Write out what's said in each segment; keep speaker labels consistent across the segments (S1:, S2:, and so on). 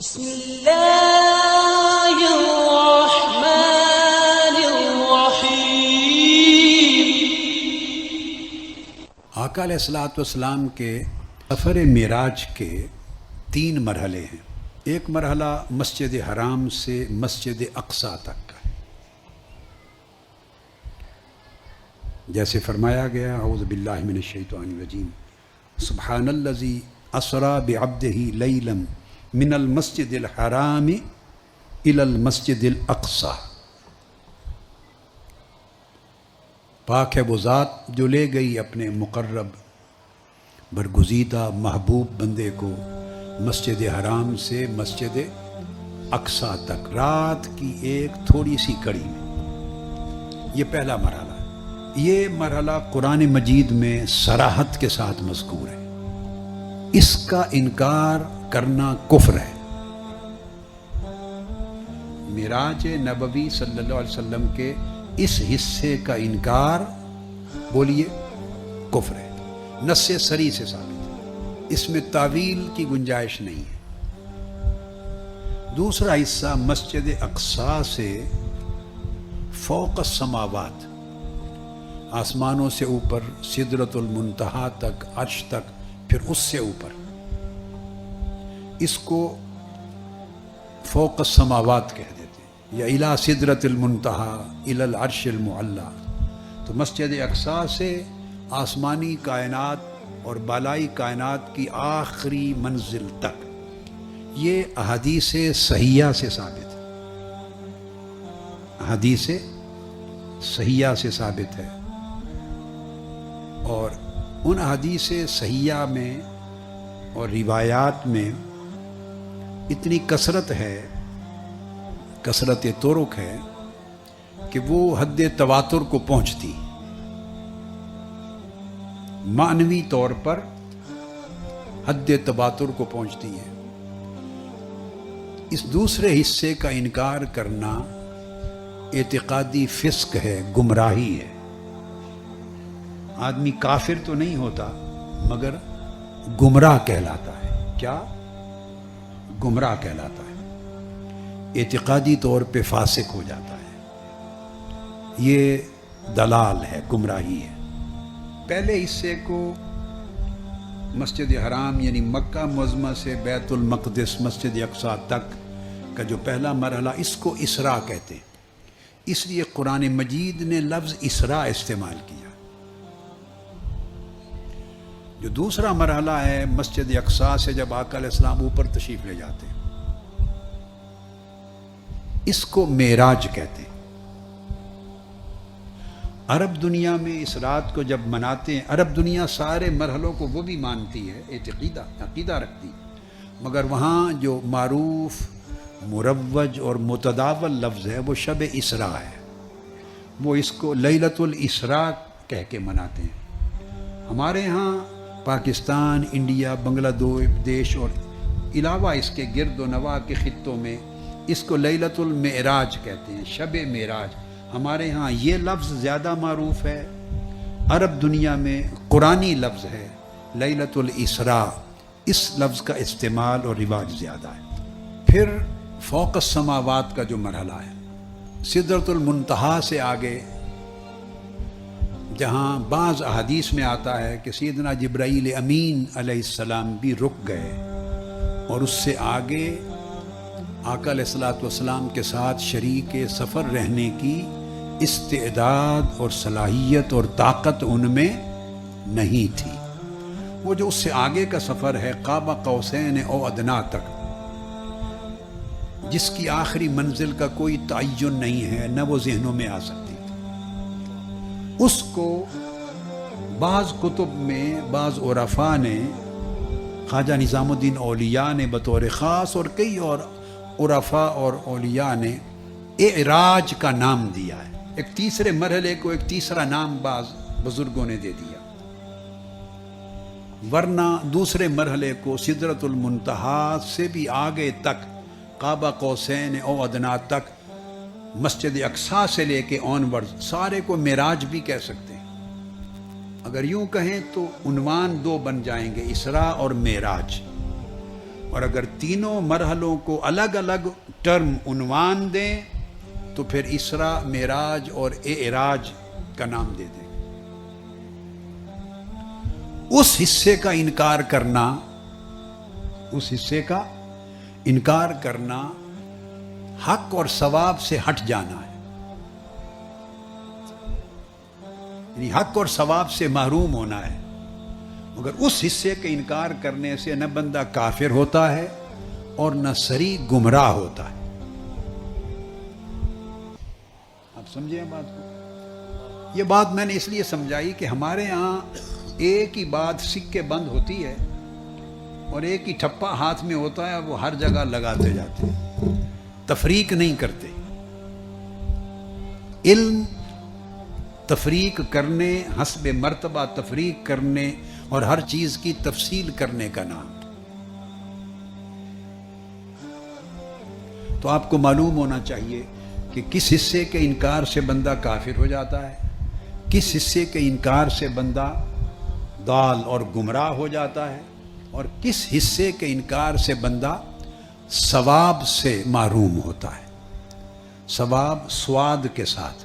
S1: بسم اللہ الرحمن الرحیم۔
S2: آقا علیہ الصلوۃ والسلام کے سفر معراج کے 3 مرحلے ہیں۔ ایک مرحلہ مسجد حرام سے مسجد اقصیٰ تک کا ہے، جیسے فرمایا گیا اعوذ باللہ من الشیطان الرجیم سبحان الذی اسری بعبدہ لیلا من المسجد الحرام الی المسجد الاقصیٰ۔ پاک ہے وہ ذات جو لے گئی اپنے مقرب برگزیدہ محبوب بندے کو مسجد حرام سے مسجد اقصیٰ تک رات کی ایک تھوڑی سی کڑی میں۔ یہ پہلا مرحلہ ہے۔ یہ مرحلہ قرآن مجید میں صراحت کے ساتھ مذکور ہے۔ اس کا انکار کرنا کفر ہے۔ معراج نبوی صلی اللہ علیہ وسلم کے اس حصے کا انکار بولیے کفر ہے، نص صریح سے ثابت ہے، اس میں تعویل کی گنجائش نہیں ہے۔ دوسرا حصہ مسجد اقصیٰ سے فوق السماوات، آسمانوں سے اوپر سدرۃ المنتہا تک، عرش تک، پھر اس سے اوپر، اس کو فوق السماوات کہہ دیتے ہیں، یا الی سدرۃ المنتہا الی العرش المعلی۔ تو مسجد اقصیٰ سے آسمانی کائنات اور بالائی کائنات کی آخری منزل تک، یہ احادیث صحیحہ سے ثابت ہے، احادیث صحیحہ سے ثابت ہے۔ اور ان احادیث صحیحہ میں اور روایات میں اتنی کثرت ہے، کثرت طرق ہے کہ وہ حد تواتر کو پہنچتی، معنوی طور پر حد تواتر کو پہنچتی ہے۔ اس دوسرے حصے کا انکار کرنا اعتقادی فسق ہے، گمراہی ہے۔ آدمی کافر تو نہیں ہوتا مگر گمراہ کہلاتا ہے۔ کیا؟ گمراہ کہلاتا ہے، اعتقادی طور پہ فاسق ہو جاتا ہے۔ یہ دلال ہے، گمراہی ہے۔ پہلے حصے کو مسجد حرام یعنی مکہ معظمہ سے بیت المقدس مسجد اقصیٰ تک کا جو پہلا مرحلہ، اس کو اسراء کہتے ہیں، اس لیے قرآن مجید نے لفظ اسراء استعمال کیا۔ جو دوسرا مرحلہ ہے مسجد اقصیٰ سے جب آقا علیہ السلام اوپر تشریف لے جاتے ہیں، اس کو معراج کہتے ہیں۔ عرب دنیا میں اس رات کو جب مناتے ہیں، عرب دنیا سارے مرحلوں کو وہ بھی مانتی ہے، عقیدہ رکھتی ہے، مگر وہاں جو معروف مروج اور متداول لفظ ہے وہ شب اسراء ہے، وہ اس کو لیلۃ الاسراء کہہ کے مناتے ہیں۔ ہمارے ہاں پاکستان، انڈیا، بنگلہ دیش اور علاوہ اس کے گرد و نواح کے خطوں میں اس کو لیلۃ المعراج کہتے ہیں، شب معراج۔ ہمارے ہاں یہ لفظ زیادہ معروف ہے، عرب دنیا میں قرآنی لفظ ہے لیلۃ الاسراء، اس لفظ کا استعمال اور رواج زیادہ ہے۔ پھر فوق السماوات کا جو مرحلہ ہے، سدرۃ المنتہا سے آگے، جہاں بعض احادیث میں آتا ہے کہ سیدنا جبرائیل امین علیہ السلام بھی رک گئے، اور اس سے آگے آقا علیہ الصلوۃ والسلام کے ساتھ شریک سفر رہنے کی استعداد اور صلاحیت اور طاقت ان میں نہیں تھی۔ وہ جو اس سے آگے کا سفر ہے قاب قوسین او ادنیٰ تک، جس کی آخری منزل کا کوئی تعین نہیں ہے، نہ وہ ذہنوں میں آ سکتی، اس کو بعض کتب میں بعض عرفاء نے، خواجہ نظام الدین اولیاء نے بطور خاص اور کئی اور عرفاء اور اولیاء نے اعراج کا نام دیا ہے۔ ایک تیسرے مرحلے کو ایک تیسرا نام بعض بزرگوں نے دے دیا، ورنہ دوسرے مرحلے کو سدرۃ المنتہا سے بھی آگے تک، قاب قوسین او ادنیٰ تک، مسجد اقصیٰ سے لے کے آنورڈ سارے کو معراج بھی کہہ سکتے ہیں۔ اگر یوں کہیں تو عنوان 2 بن جائیں گے، اسراء اور معراج۔ اور اگر تینوں مرحلوں کو الگ الگ ٹرم عنوان دیں تو پھر اسراء، معراج اور اعراج کا نام دے دیں۔ اس حصے کا انکار کرنا، اس حصے کا انکار کرنا حق اور ثواب سے ہٹ جانا ہے، یعنی حق اور ثواب سے محروم ہونا ہے۔ مگر اس حصے کے انکار کرنے سے نہ بندہ کافر ہوتا ہے اور نہ صریح گمراہ ہوتا ہے۔ آپ سمجھیں بات کو؟ یہ بات میں نے اس لیے سمجھائی کہ ہمارے ہاں ایک ہی بات سکے بند ہوتی ہے اور ایک ہی ٹھپا ہاتھ میں ہوتا ہے، وہ ہر جگہ لگاتے جاتے ہیں، تفریق نہیں کرتے۔ علم تفریق کرنے، حسب مرتبہ تفریق کرنے اور ہر چیز کی تفصیل کرنے کا نام۔ تو آپ کو معلوم ہونا چاہیے کہ کس حصے کے انکار سے بندہ کافر ہو جاتا ہے، کس حصے کے انکار سے بندہ ضال اور گمراہ ہو جاتا ہے، اور کس حصے کے انکار سے بندہ ثواب سے محروم ہوتا ہے۔ ثواب سواد کے ساتھ،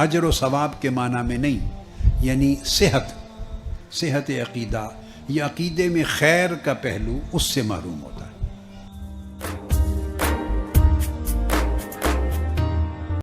S2: اجر و ثواب کے معنی میں نہیں، یعنی صحت عقیدہ یا عقیدے میں خیر کا پہلو، اس سے محروم ہوتا ہے۔